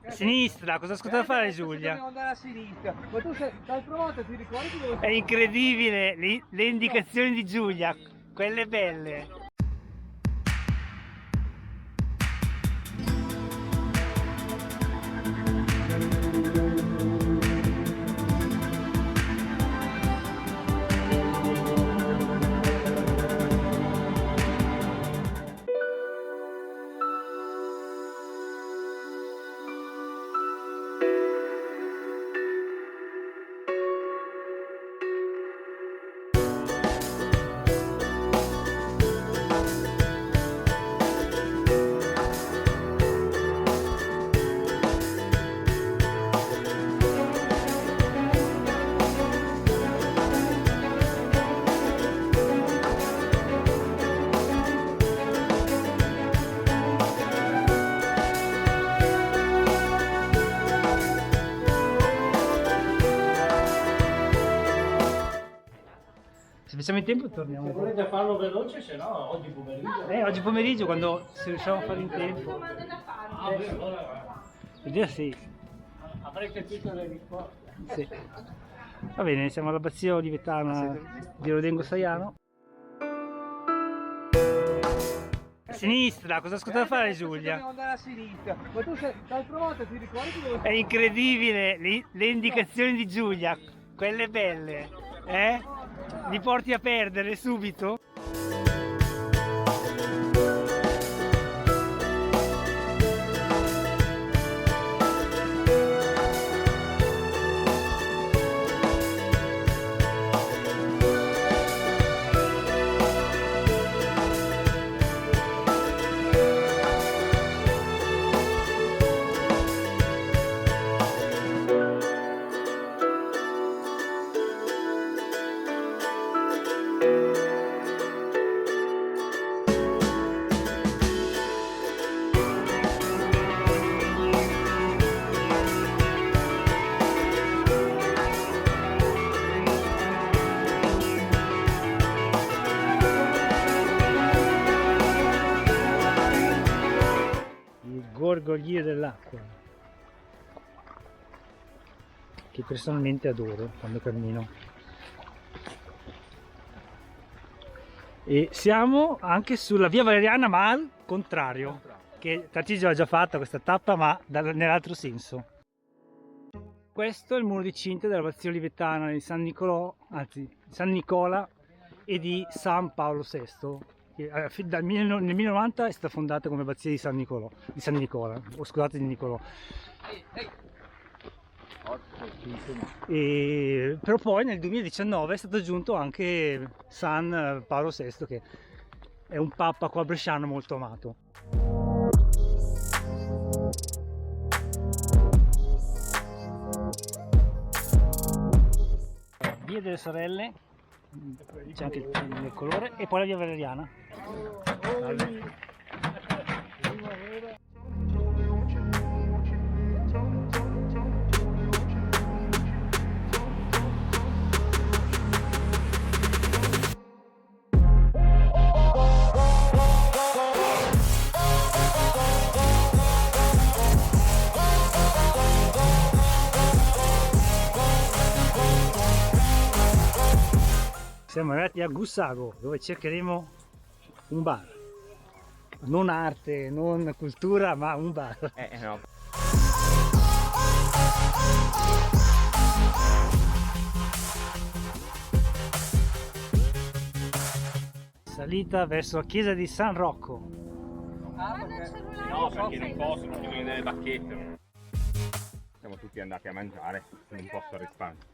A sinistra, cosa ascolta fare Giulia? Dobbiamo andare a sinistra. Ma tu l'hai provato, ti ricordi dove? È incredibile, le indicazioni di Giulia, quelle belle. Se facciamo in tempo torniamo. Se volete farlo veloce, se no oggi pomeriggio. Oggi pomeriggio quando se riusciamo a fare in tempo. Ah, beh, allora Idea sì. avrete tutte le risposte. Sì. Va bene, siamo all'abbazia olivetana di Rodengo Saiano. A sinistra, cosa ascolta fare Giulia? Dobbiamo andare a sinistra. Ma tu l'hai provato, ti ricordi dove? È incredibile, le indicazioni di Giulia, quelle belle, li porti a perdere subito? Gorgoglio dell'acqua, che personalmente adoro quando cammino. E siamo anche sulla via Valeriana, ma al contrario, che Tarcisio ha già fatta questa tappa, ma nell'altro senso. Questo è il muro di cinta dell'abbazia olivetana di San Nicolò, anzi San Nicola e di San Paolo VI. Nel 1090 è stata fondata come abbazia di San Nicola, o scusate, di Nicolò. Però poi nel 2019 è stato aggiunto anche San Paolo VI, che è un papa qua bresciano molto amato. Via delle Sorelle, c'è anche il colore, e poi la via Valeriana. Siamo arrivati a Gussago, dove cercheremo un bar. Non arte, non cultura, ma un bar. No. Salita verso la chiesa di San Rocco. No, perché non possono, bisogna delle bacchette. Siamo tutti andati a mangiare, non posso risparmiare.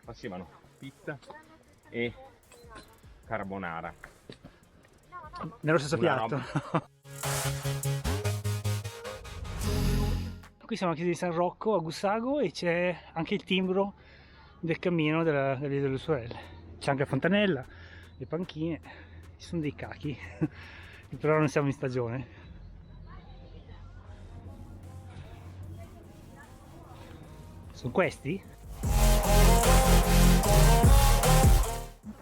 Facevano pizza e carbonara. Nello stesso Una piatto. Qui siamo alla chiesa di San Rocco a Gussago e c'è anche il timbro del cammino della via delle Sorelle. C'è anche la fontanella, le panchine, ci sono dei cachi, però non siamo in stagione. Sono questi?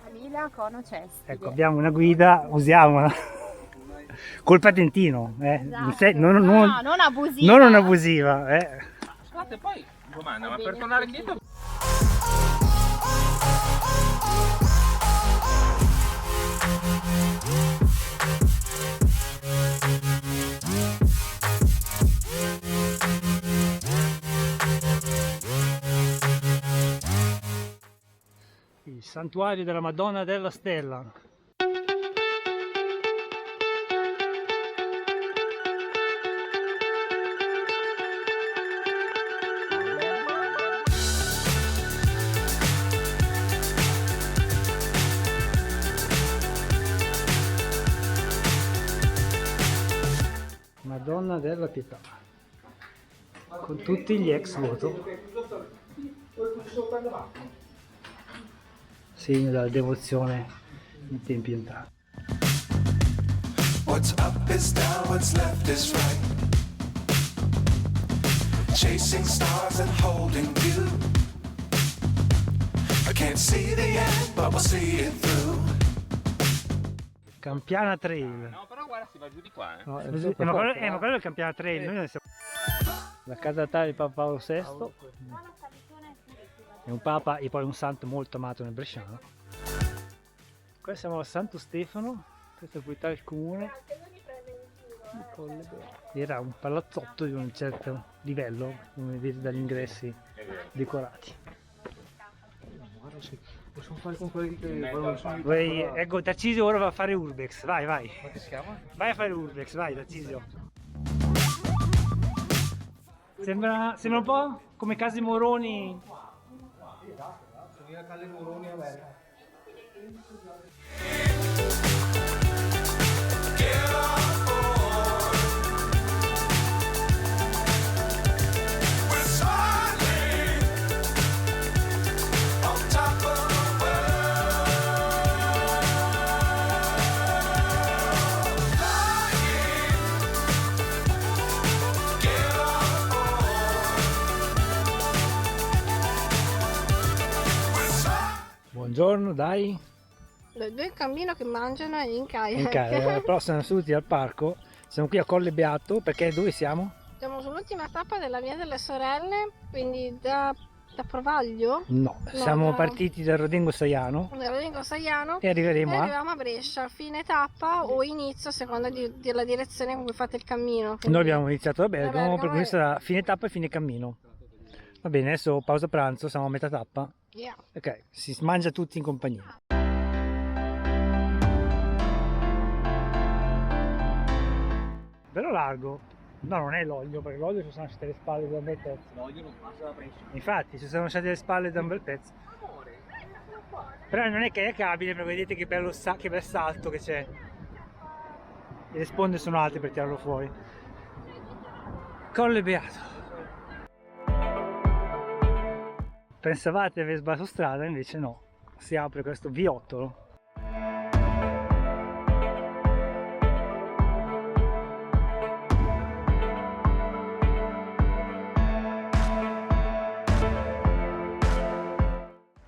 Camilla Cono Cesti. Ecco, abbiamo una guida, usiamola. col patentino, Esatto. non, No, non abusiva. non un'abusiva, Scusate, poi domanda, ma per tornare indietro. Il santuario della Madonna della Stella. Madonna della Pietà, con tutti gli ex voto, segno della devozione in tempi entrati. What's up is down, what's left is right. Chasing stars and holding you. I can't see the end, but we'll see it through. Campiana Trail. No, però guarda, si va giù di qua, No, ma quello è il Campiana Trail. Noi non siamo... La casa natale di Papa Paolo VI. È un papa e poi un santo molto amato nel bresciano. Qua siamo a Santo Stefano, questa è la proprietà del comune. Era un palazzotto di un certo livello, come vedete dagli ingressi decorati. Possiamo fare con quelli che Ecco, Tarcisio ora va a fare Urbex, vai. Come si chiama? Vai a fare Urbex, vai Tarcisio. Sembra un po' come Case Moroni. Somiglia a Case Moroni a Verga. Buongiorno, dai. Le due in cammino che mangiano e in kayak. In casa, però siamo seduti al parco. Siamo qui a Colle Beato perché dove siamo? Siamo sull'ultima tappa della Via delle Sorelle, quindi da Provaglio, No, siamo partiti dal Rodengo Saiano da Rodrigo Saiano e arriveremo e a... arriviamo a Brescia, fine tappa o inizio a seconda della direzione con cui fate il cammino. Quindi... Noi abbiamo iniziato da Bergamo, Bergamo per cui sarà fine tappa e fine cammino. Va bene, adesso pausa pranzo, siamo a metà tappa. Yeah. Ok, si mangia tutti in compagnia. Bello largo. No, non è l'olio, perché l'olio ci sono lasciate le spalle da un bel pezzo. L'olio non passa da Brescia. Infatti, ci sono lasciate le spalle da un bel pezzo. Però non è kayakabile, perché vedete che bello che bel salto che c'è. E le sponde sono alte per tirarlo fuori. Colle Beato. Pensavate di aver sbagliato strada, invece no. Si apre questo viottolo.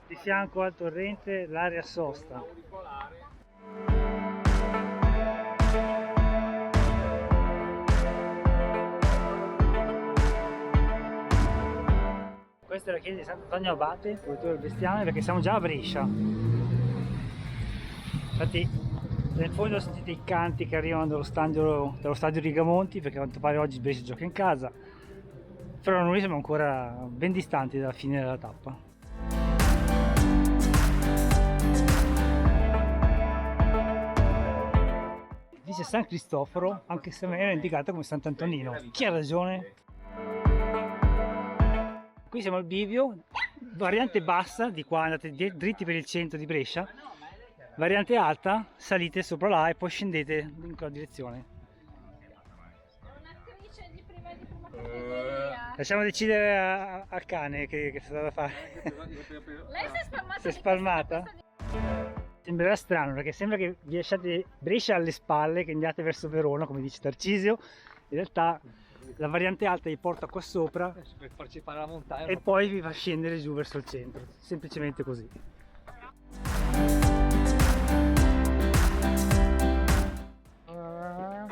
Di fianco al torrente l'area sosta. Questa è la chiesa di Sant'Antonio Abate, protettore del bestiame, perché siamo già a Brescia. Infatti nel fondo sentite i canti che arrivano dallo stadio Rigamonti, perché a quanto pare oggi Brescia gioca in casa, però noi siamo ancora ben distanti dalla fine della tappa. Dice San Cristoforo, anche se me era indicata come Sant'Antonino. Chi ha ragione? Qui siamo al bivio, variante bassa, di qua andate dritti per il centro di Brescia, variante alta, salite sopra là e poi scendete in quella direzione. Un'attrice di prima categoria. Lasciamo decidere al cane che sta da fare. Lei si è spalmata. Si è spalmata? Sembrerà strano perché sembra che vi lasciate Brescia alle spalle, che andiate verso Verona, come dice Tarcisio. In realtà la variante alta vi porta qua sopra Per farci fare la montagna. e poi vi fa scendere giù verso il centro, semplicemente così.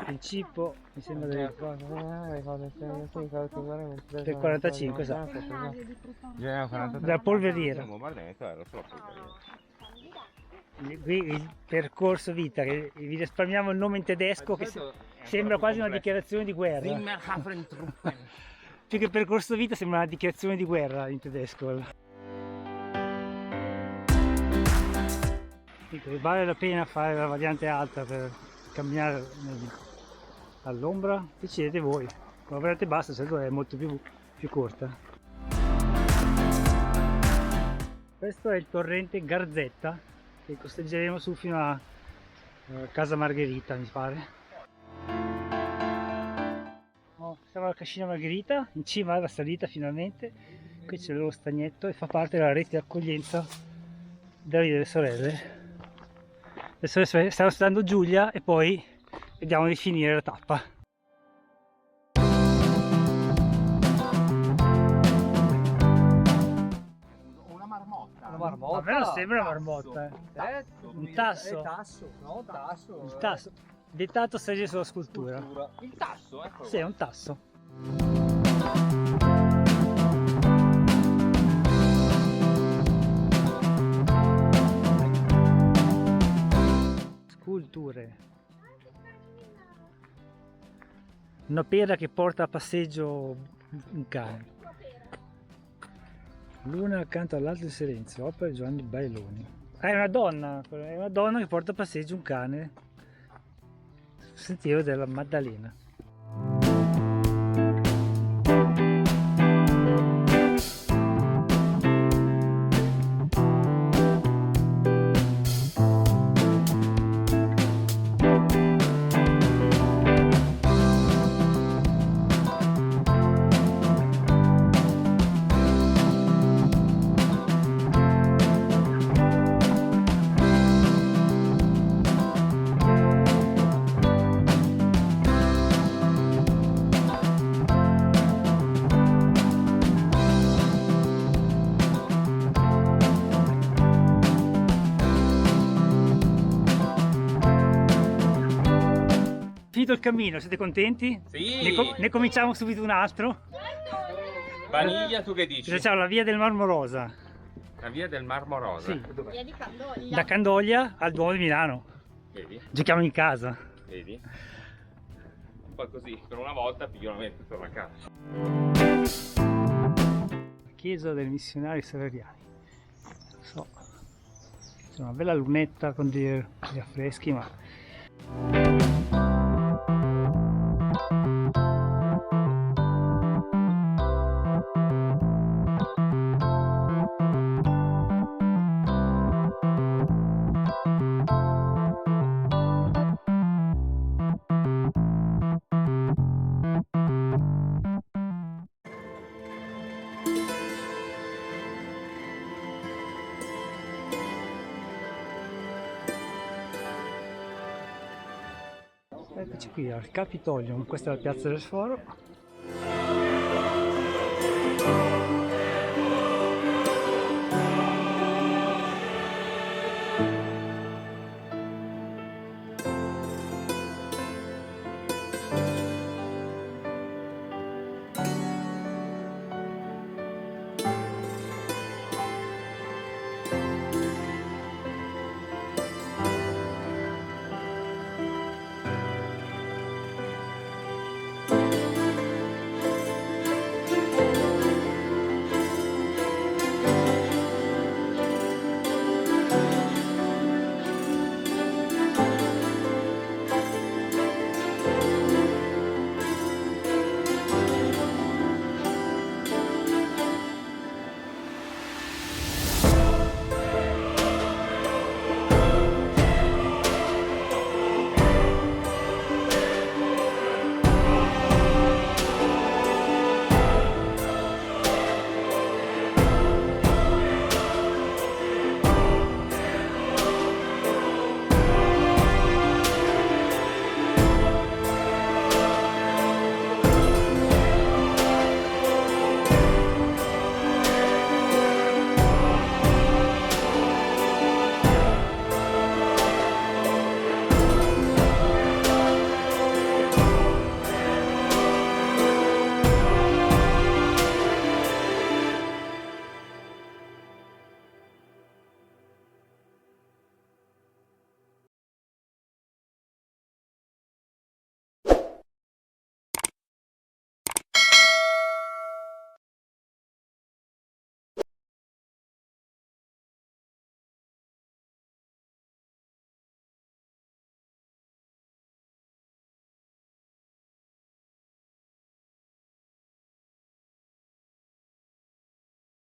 Il cibo mi sembra del 45, esatto. Della polveriera. Qui il percorso vita, che vi risparmiamo il nome in tedesco che sembra quasi una dichiarazione di guerra. Più che percorso vita sembra una dichiarazione di guerra in tedesco. Dico, vale la pena fare la variante alta per camminare all'ombra? Decidete voi. La variante bassa certo è molto più corta. Questo è il torrente Garzetta che costeggeremo su fino a Casa Margherita, mi pare. Siamo alla Cascina Margherita, in cima alla salita finalmente. Qui c'è il loro stagnetto e fa parte della rete di accoglienza della Via delle Sorelle. Adesso stiamo aspettando Giulia e poi vediamo di finire la tappa. Una marmotta. Una marmotta. A me non sembra una marmotta. Un tasso. È tasso, no, tasso. Il tasso. Dettato sagge sulla scultura. Il tasso, ecco. Sì, è un tasso. Sculture. Una pera che porta a passeggio un cane. L'una accanto all'altra in silenzio, opera di Giovanni Bailoni. È una donna che porta a passeggio un cane. Sentiero della Maddalena. Finito il cammino, siete contenti? Sì. Ne cominciamo subito un altro. Vaniglia, tu che dici? Facciamo la via del Marmo Rosa. La via del Marmo Rosa. Sì. Via di Candoglia. Da Candoglia al Duomo di Milano. Vedi? Giochiamo in casa. Vedi? Poi così, per una volta piglio la mente, torno a casa. Chiesa dei missionari saleriani. Non so. C'è una bella lunetta con degli affreschi, ma eccoci qui al Capitolio, questa è la piazza del Foro.